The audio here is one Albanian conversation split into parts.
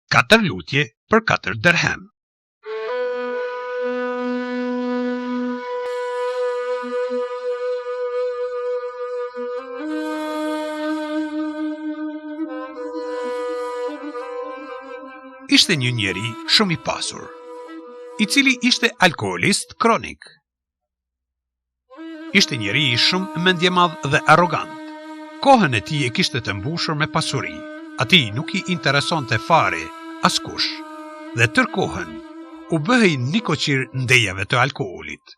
4 lutje për 4 dirhem. Ishte një njeri shumë i pasur, i cili ishte alkoolist kronik. Ishte njeri shumë mendjemadh dhe arrogant. Kohën e tij e kishte të mbushur me pasuri. Atij nuk i interesonte fare askush dhe tërë kohën u bëhej nikoqir ndejave të alkoolit.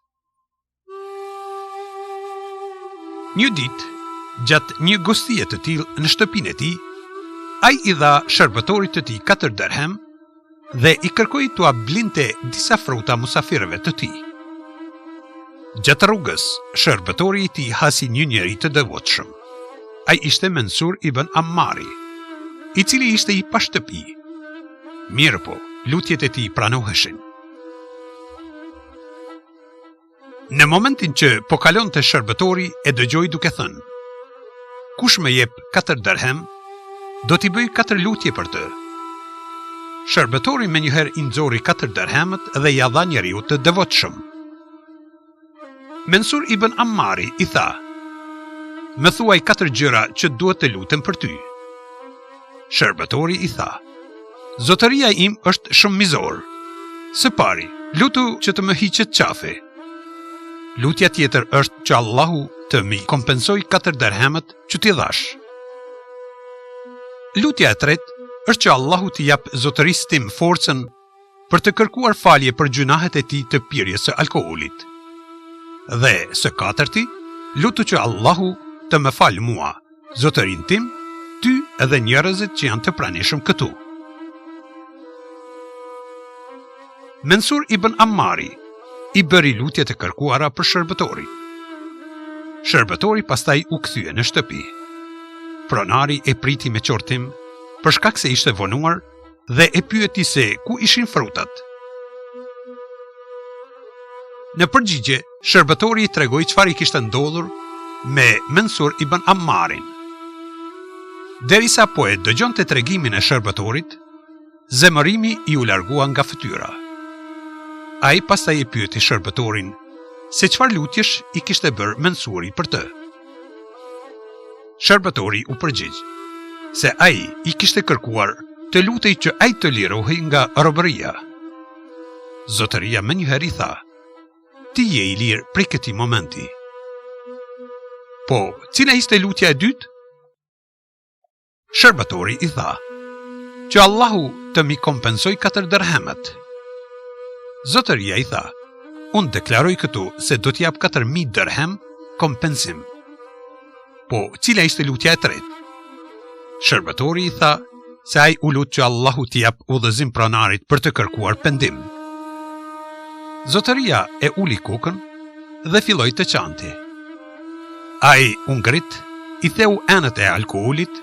Një ditë, gjatë një gostie të tillë në shtëpinë e tij, ai i dha shërbëtorit të tij 4 dirhem dhe i kërkoi t'ua blinte disa fruta musafirëve të tij. Gjatë rrugës, shërbëtori i tij hasi një njeri të devotshëm. Ai ishte Mansur ibn Ammari, i cili ishte i pa shtëpi. Mirë po, lutjet e tij pranoheshin. Në momentin që po kalonte shërbëtori e dëgjoi duke thënë: "Kush më jep 4 dirhem, do t'i bëj 4 lutje për të." Shërbëtori menjëherë i nxori 4 dirhemet dhe ja dha njeriu të devotshëm. Mansur ibn Ammari i tha: "Më thuaj 4 gjëra që duhet të lutem për ty." Shërbëtori i tha: "Zotëria im është shumë mizor. Së pari, lutu që të më hiqet qafi. Lutja tjetër është që Allahu të më kompensoj 4 dirhemet që t'i dhash. Lutja e tretë është që Allahu t'i jap zotërisë tim forcën për të kërkuar falje për gjunahet e tij të pirjes së alkoolit. Dhe së katërti, lutu që Allahu të më fal mua, zotërin tim, ty edhe njerëzit që janë të pranishëm këtu." Mansur ibn Ammari i bëri lutjet e kërkuara për shërbëtorin. Shërbëtori pastaj u kthye në shtëpi. Pronari e priti me qortim për shkak se ishte vonuar dhe e pyeti se ku ishin frutat. Në përgjigje, shërbëtori i tregoi çfarë i kishte ndodhur me Mansur ibn Ammarin. Derisa po e dëgjonte tregimin e shërbëtorit, zemërimi i u largua nga fytyra. Ai pastaj e pyeti shërbëtorin se çfarë lutjesh i kishte bërë Mansuri për të. Shërbëtori u përgjigj se ai i kishte kërkuar të lutej që ai të lirohej nga robëria. Zotëria menjëherë i tha: "Ti je i lirë prej këtij momenti." "Po, cila ishte lutja e dytë?" Shërbëtori i tha: "Që Allahu të mi kompensoj 4 dirhemet." Zotëria i tha: "Unë deklaroj këtu se do t'jap 4.000 dirhem kompensim." "Po, cila ishte lutja e tretë?" Shërbëtori i tha se ai u lut që Allahu t'i jap udhëzim pronarit për të kërkuar pendim. Zotëria e uli kokën dhe filloi të qante. Ai u ngrit, i theu enët e alkoolit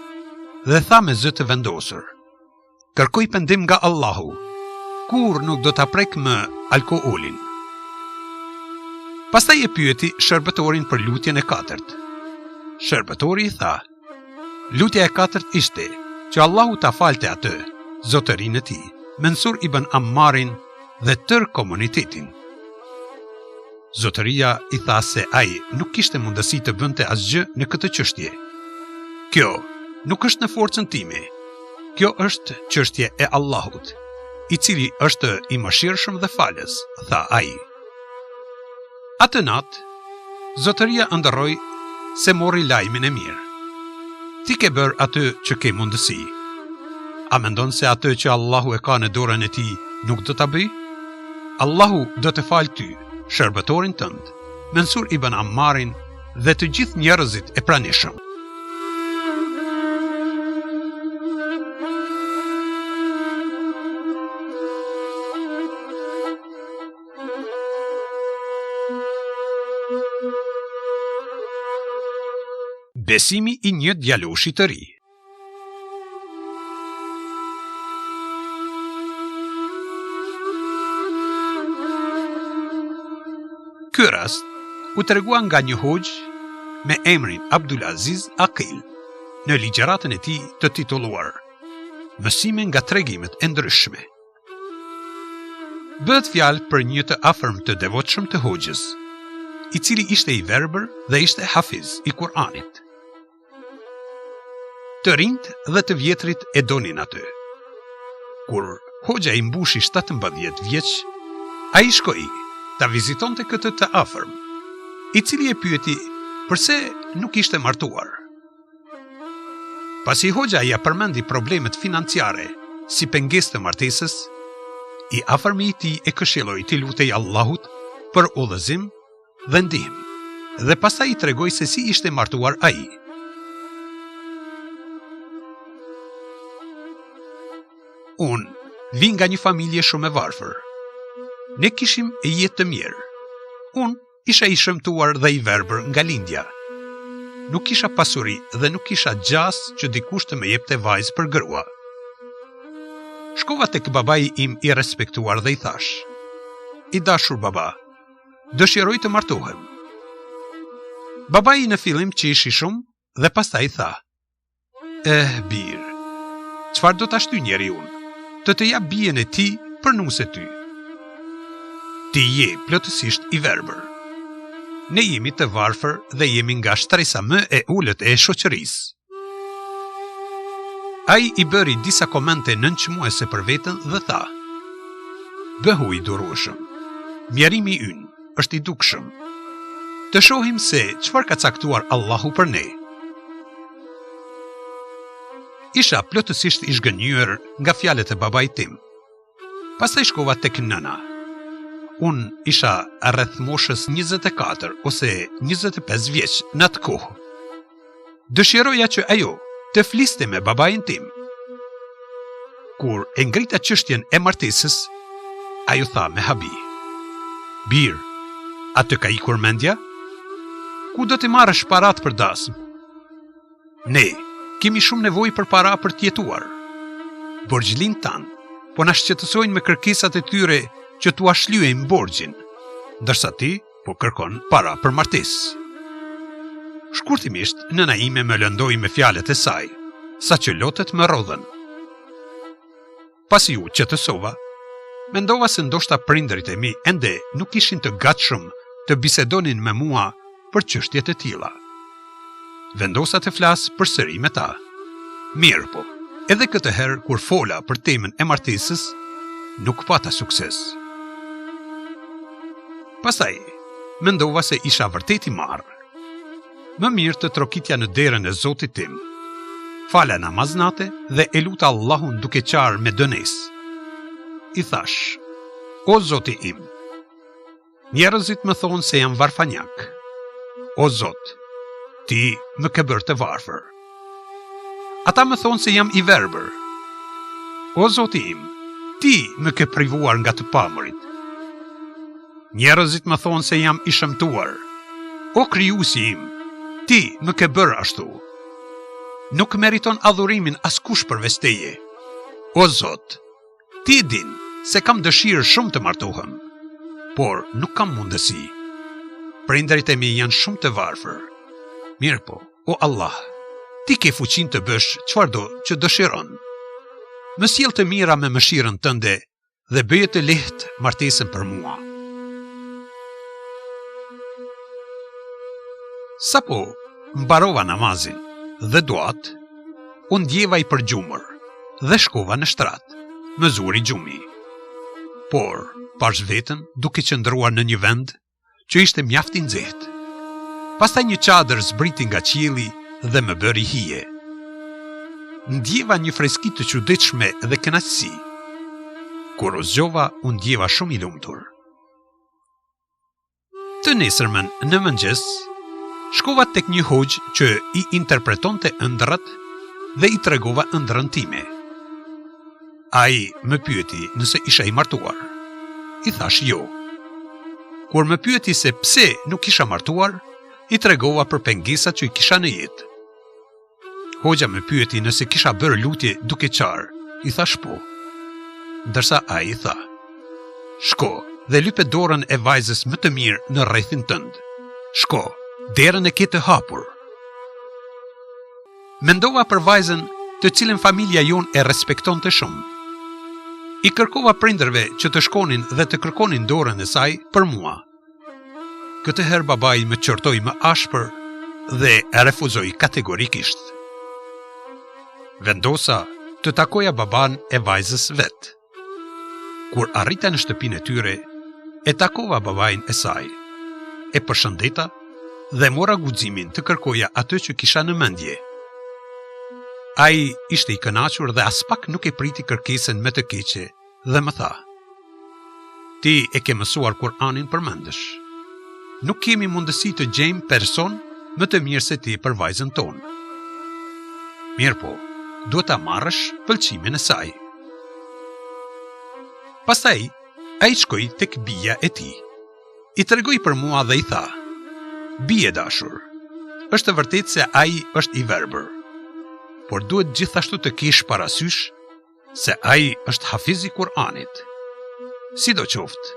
dhe tha me zë të vendosur: "Kërkoj pendim nga Allahu, kur nuk do ta prek më alkoolin." Pastaj e pyeti shërbëtorin për lutjen e katërt. Shërbëtori i tha: "Lutja e katërt ishte që Allahu ta falte atë, zotërinë e tij, Mansur ibn Ammarin dhe tërë komunitetin." Zotëria i tha se ai nuk kishte mundësi të bënte asgjë në këtë çështje. "Kjo nuk është në forcën time. Kjo është çështje e Allahut, i cili është i mëshirshëm dhe falës," tha ai. Atë natë, zotëria ëndërroi se mori lajmin e mirë. "Ti ke bërë atë që ke mundësi. A mendon se atë që Allahu e ka në dorën e tij nuk do ta bëj? Allahu do të falë ty, shërbëtorin tënd, Mansur ibn Ammarin dhe të gjithë njerëzit e pranishëm." Besimi i një djaloshi të ri. Ky rast u tregua nga një hoxh me emrin Abdulaziz Aqil në ligjëratën e tij të titulluar mësime nga tregimet e ndryshme. Bëhet fjalë për një të afërm të devotshëm të hoxhës, i cili ishte i verbër dhe ishte hafiz i Kur'anit. Të rinjt dhe të vjetrit e donin atë. Kur hoxha i mbushi 17 vjeç, ai shkoi ta vizitonte këtë të afërm, i cili e pyeti pse nuk ishte martuar. Pasi hoxha ja përmendi problemet financiare si pengesë të martesës, i afërmi i tij e këshilloi të lutej Allahut për udhëzim dhe ndihmë, dhe pastaj i tregoi se si ishte martuar ai. Unë vi nga një familje shumë e varfër. Ne kishim e jetë të mirë. Unë isha i shëmtuar dhe i verbër nga lindja. Nuk kisha pasuri dhe nuk kisha gjas që dikush të më jepte vajzë për grua. Shkova tek babai im i respektuar dhe i thash: "I dashur baba, dëshiroj të martohem." Babai në fillim qishi shumë dhe pastaj tha: Bir, çfarë do ta shty njeri unë? Të jap bijen e ti për nuse ty. Ti je plotësisht i verbër. Ne jemi të varfër dhe jemi nga shtresa më e ulët e shoqërisë. Ai i bëri disa komente nënçmuese për veten dhe tha: "Bëhu i durueshëm. Mjerimi ynë është i dukshëm. Të shohim se çfarë ka caktuar Allahu për ne." Isha plotësisht i zhgënjur nga fjalët e babait tim. Pastaj shkova tek nëna. Unë isha rreth moshës 24 ose 25 vjeç në atë kohë. Dëshiroja që ajo të fliste me babain tim. Kur e ngrita çështjen e martesës, ajo tha me habi: "Bir, atë ka ikur mendja? Ku do të marrësh parat për dasmë? Ne kemi shumë nevojë për para për të jetuar. Borxhlin tan po na shqetësojnë me kërkesat e tyre që t'u ashlyejmë borxhin, ndërsa ti po kërkon para për martesë." Shkurtimisht, nëna ime më lëndoi me fjalët e saj, sa që lotet më rodhen. Pasi u qetësova, mendova se ndoshta prindërit e mi ende nuk ishin të gatshëm të bisedonin me mua për çështjet e tilla. Vendosa të flas përsëri me ta. Mirë po, edhe këtë herë kur fola për temën e martesës, nuk pata sukses. Pastaj, mendova se isha vërtet i marrë. Më mirë të trokitja në derën e Zotit tim. Fala namaznate dhe e luta Allahun duke qarë me dënesë. I thash: "O Zoti im, njerëzit më thonë se jam varfanjak. O Zot, ti më ke bërë të varfër. Ata më thonë se jam i verbër. O Zoti im, ti më ke privuar nga të pamërit. Njerëzit më thonë se jam i shëmtuar. O Krijuesi im, ti më ke bërë ashtu. Nuk meriton adhurimin askush përveç teje. O Zot, ti din se kam dëshirë shumë të martohem, por nuk kam mundësi. Prindërit e mi janë shumë të varfër. Mirë po, o Allah, ti ke fuqin të bësh çfarëdo që dëshiron. Më sjell të mira me mëshirën tënde dhe bëje të lehtë martesën për mua." Sapo mbarova namazin dhe duat, unë ndjeva i përgjumër dhe shkova në shtrat, më zuri gjumi. Por, pash vetën duke qëndruar në një vend që ishte mjaft i nxehtë. Pastaj një çadër zbriti nga qielli dhe më bëri hije. Ndjeva një freski të çuditshme dhe kënaqësi. Kur u zgjova, u ndjeva shumë i lumtur. Të nesërmen në mëngjes, shkova tek një hoxh që i interpretonte ëndrat dhe i tregova ëndrrën time. Ai më pyeti nëse isha i martuar. I thash jo. Kur më pyeti se pse nuk isha martuar, i tregova për pengesat që i kisha në jetë. Hoxha më pyeti nëse kisha bërë lutje duke qarë. I thash po. Ndërsa ai tha: "Shko dhe lype dorën e vajzës më të mirë në rrethin tënd. Shko, derën e ke të hapur." Mendova për vajzën të cilën familja jon e respekton të shumë. I kërkova prindërve që të shkonin dhe të kërkonin dorën e saj për mua. Këtë herë babai më qortoi më ashpër dhe e refuzoi kategorikisht. Vendosa të takoja baban e vajzës vet. Kur arrita në shtëpinë e tyre, e takova babain e saj. E përshëndeta dhe mora guximin të kërkoja atë që kisha në mendje. Ai ishte i kënaqur dhe as pak nuk e priti kërkesën me të keqe dhe më tha: "Ti e ke mësuar Kur'anin përmendesh. Nuk kemi mundësi të gjejmë person më të mirë se ti për vajzën tonë. Mirë po, duhet ta marrësh pëlqimin e saj." Pastaj, ai shkoi tek bija e tij. I tregoi për mua dhe i tha: "Bie dashur, është vërtet se ai është i verbër, por duhet gjithashtu të kesh parasysh se ai është hafiz i Kur'anit. Sidoqoftë,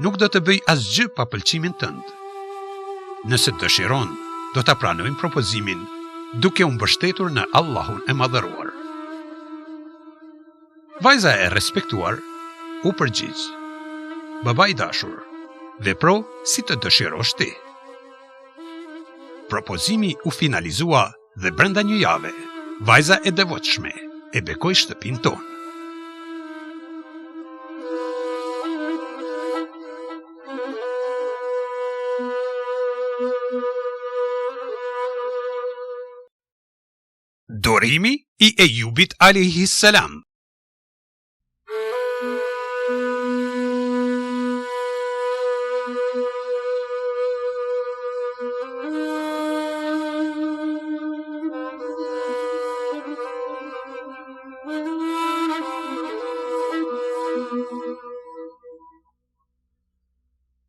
nuk do të bëj asgjë pa pëlqimin tënd. Nëse dëshiron, do ta pranojmë propozimin duke u mbështetur në Allahun e Madhëruar." Vajza e respektuar u përgjigj: "Baba i dashur, vepro si të dëshirosh ti." Propozimi u finalizua dhe brenda një jave, vajza e devotshme e bekoi shtëpinë tonë. Dorimi i Ejubit alayhi salam.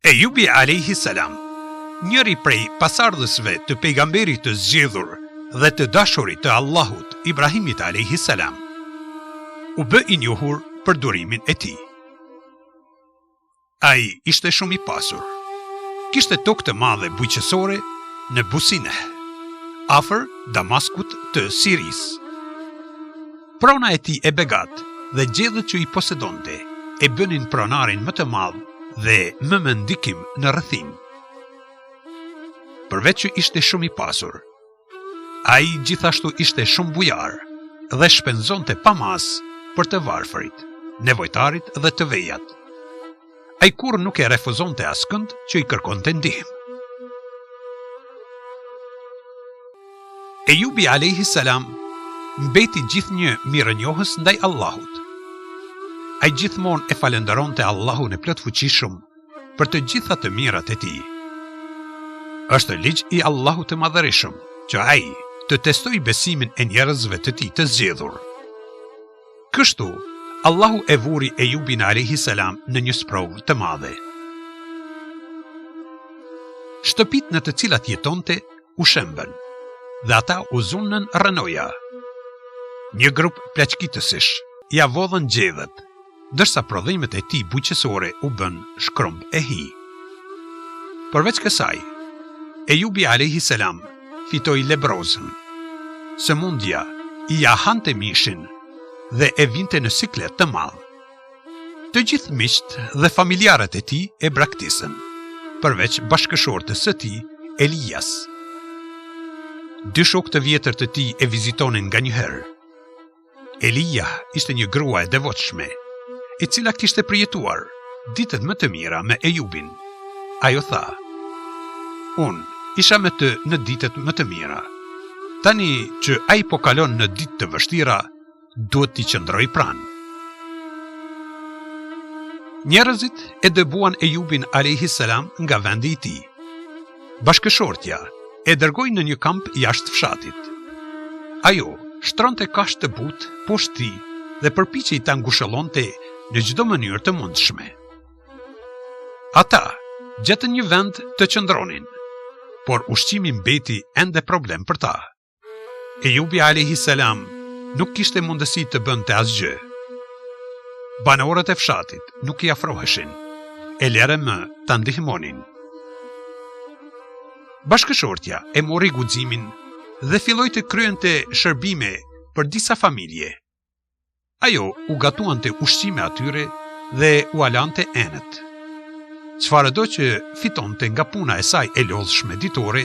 Ejubi alayhi salam, njëri prej pasardhësve të pejgamberit të zgjedhur dhe të dashurit të Allahut, Ibrahimit alayhi salam, u bë i njohur për durimin e tij. Ai ishte shumë i pasur. Kishte tokë të madhe bujqësore në Busineh, afër Damaskut të Sirisë. Prona e tij e begat dhe gjedhët që i posedonte e bënin pronarin më të madh dhe më mendikim në rrethim. Përveç që ishte shumë i pasur, ai gjithashtu ishte shumë bujar dhe shpenzonte pa mas për të varfërit, nevojtarit dhe të vejat. Ai kur nuk e refuzonte askënd që i kërkonte ndihmë. Ejubi alayhi salam mbeti gjithnjë mirënjohës ndaj Allahut. Ai gjithmonë e falenderonte Allahun e plotfuqishëm për të gjitha të mirat e tij. Është ligj i Allahut të Madhërisëm që ai të testoj besimin e njerëzve të tij të zgjedhur. Kështu, Allahu e vuri Ejubin alayhi salam në një sprovë të madhe. Shtëpit në të cilat jetonte u shembën dhe ata u zunën rënoja. Një grup plaçkitësish ja vodhën gjedhët, ndërsa prodhimet e tij bujqësore u bën shkromb e hi. Përveç kësaj, Ejubi alayhi salam fitoi lebrozën. Sëmundja i ja hante mishin dhe e vinte në siklet të madh. Të gjithë miqt dhe familjarët e tij e braktisën, përveç bashkëshortës së tij, Elias. 2 shokë të vjetër të tij e vizitonin nganjëherë. Elia ishte një grua e devotshme, e cila kishte përjetuar ditët më të mira me Ejubin. Ajo tha: "Unë isha me të në ditët më të mira. Tani që ai po kalon në ditë të vështira, duhet t'i qëndroj pranë." Njerëzit e dëbuan Ejubin alayhi salam nga vendi i tij. Bashkëshortja e dërgoi në një kamp jashtë fshatit. Ajo shtronte kashë të butë poshtë tij dhe përpiqej ta ngushëllonte në çdo mënyrë të mundshme. Ata gjetën një vend të qëndronin, por ushqimi mbeti ende problem për ta. Ejubi alayhi salam nuk kishte mundësi të bënte asgjë. Banorët e fshatit nuk i afroheshin, e lere më ta ndihmonin. Bashkëshortja e mori guximin dhe filloi të kryente shërbime për disa familje. Ajo u gatuante ushqime atyre dhe u alante enët. Çfarëdo që fitonte nga puna e saj e lodhshme ditore,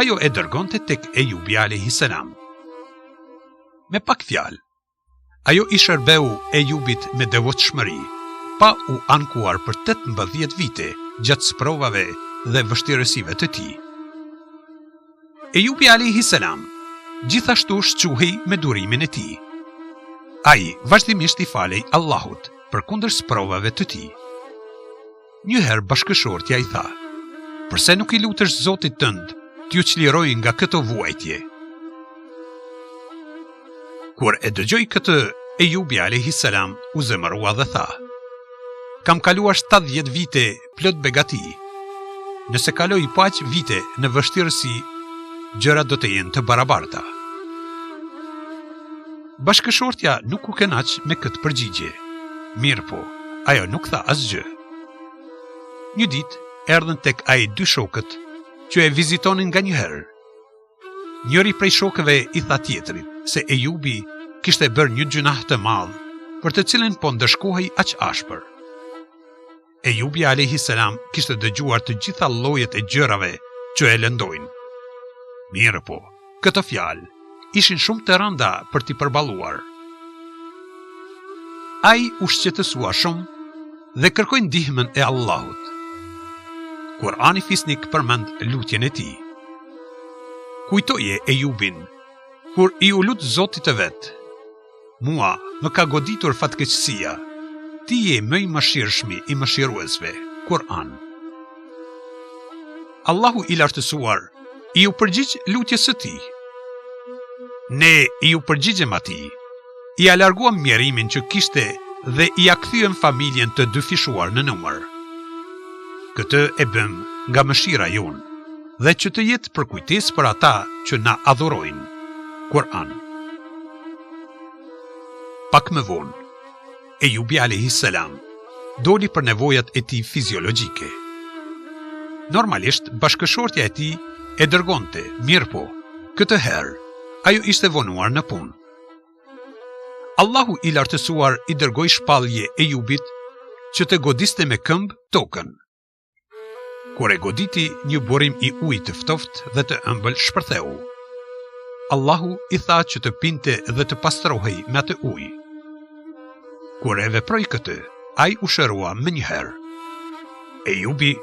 ajo e dërgonte tek Ejubi alayhis salam. Me pak fjalë, ajo i shërbeu Ejubit me devotshmëri, pa u ankuar për 18 vite gjatë sprovave dhe vështirësive të tij. Ejubi alayhis salam gjithashtu shquhej me durimin e tij. Ai vazhdimisht i falej Allahut përkundër sprovave të tij. Njëherë bashkëshortja i tha: "Përse nuk i lutesh Zotit tënd t'ju çlirojë nga këto vuajtje?" Kur e dëgjoi këtë, Ejubi alayhis salam u zemërua dhe tha: "Kam kaluar 70 vite plot begati. Nëse kaloj po aq vite në vështirësi, gjërat do të jenë të barabarta." Bashkëshortja nuk u kënaq me këtë përgjigje. Mirë po, ajo nuk tha asgjë. Një ditë erdhën tek ai 2 shokët që e vizitonin nganjëherë. Njëri prej shokëve i tha tjetrit se Ejubi kishte bërë një gjunah të madh, për të cilën po ndëshkohej aq ashpër. Ejubi alayhis salam kishte dëgjuar të gjitha llojet e gjërave që e lëndojnë. Mirë po, këto fjalë ishin shumë të rënda për t'i përballuar. Ai u shqetësua shumë dhe kërkoi ndihmën e Allahut. Kurani Fisnik përmend lutjen e tij. Kujtoje Ejubin, kur i u lut Zotit të vet: "Mua më ka goditur fatkeqësia, ti je më i mëshirshmi i mëshiruesve." Kur'an. Allahu i lartësuar i u përgjigj lutjes së tij. Ne i u përgjigjëm atij, i alarguam mjerimin që kishte dhe i akthyem familjen të dyfishuar në numër. Këtë e bëm nga mëshira jonë dhe që të jetë për kujtesë për ata që na adhurojnë. Kur'an. Pak më vonë, Ejubi alayhis salam doli për nevojat e tij fiziologjike. Normalisht bashkëshortja e tij e dërgonte, mirë po, këtë herë ajo ishte vonuar në punë. Allahu i lartësuar i dërgoi shpallje Ejubit që të godiste me këmbë tokën. Kur e goditi, një burim i ujit të ftoftë dhe të ëmbël shpërtheu. Allahu i tha që të pinte dhe të pastrohej me atë ujë. Kur e veproi këtë, ai u shërua më njëherë. Ejubi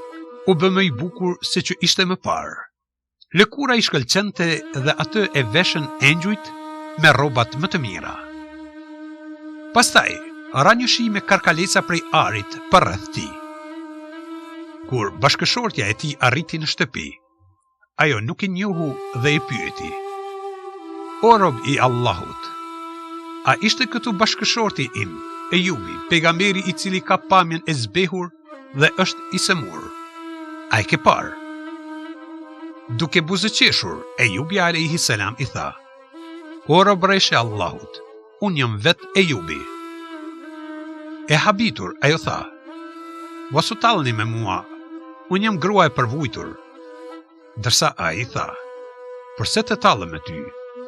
u bë më i bukur se që ishte më parë. Lëkura i shkëlqente dhe atë e veshën engjujt me rrobat më të mira. Pastaj, ra një shi me karkalesa prej arit përreth tij. Kur bashkëshortja e tij arriti në shtëpi, ajo nuk i njohu dhe i pyeti: "O rob i Allahut, a ishte këtu bashkëshorti im, Ejubi, pejgamberi i cili ka pamjen e zbehur dhe është i semur? A e ke parë?" Duke buzëqeshur, Ejubi alayhis salam i tha: "O robreshe Allahut, unë jam vet Ejubi." E habitur, ajo tha: "Mos u tallni me mua, unë jam grua e përvujtur." Ndërsa ai tha: "Përse të tallem me ty,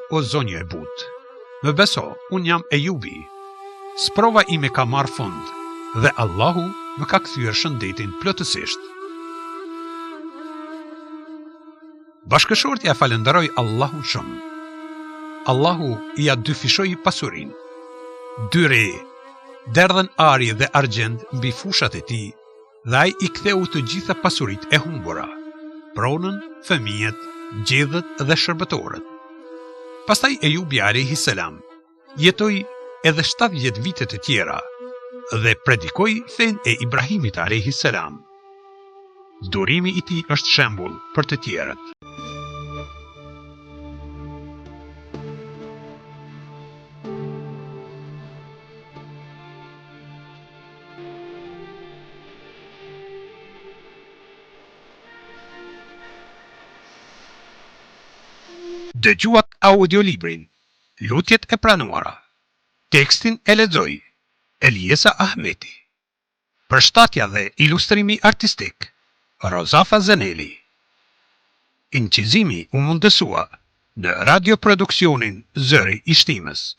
o zonjë e butë? Më beso, unë jam Ejubi. Sprova ime ka marrë fund dhe Allahu më ka kthyer shëndetin plotësisht." Bashkëshortja falenderoi Allahun shumë. Allahu i ja dyfishoi pasurinë. 2 re derdhen ari dhe argjend mbi fushat e tij dhe ai i ktheu të gjitha pasuritë e humbura: pronën, fëmijët, gjedhët dhe shërbëtorët. Pastaj Ejubi alayhis salam jetoi edhe 70 vite të tjera dhe predikoi fen e Ibrahimit alayhis salam. Durimi i tij është shembull për të tjerët. Dëgjuat audiolibrin Lutjet e pranuara. Tekstin e lexoi Eliesa Ahmeti. Përshtatja dhe ilustrimi artistik Rozafa Zeneli. Incizimi u mundësua në radioproduksionin Zëri i Shtimës.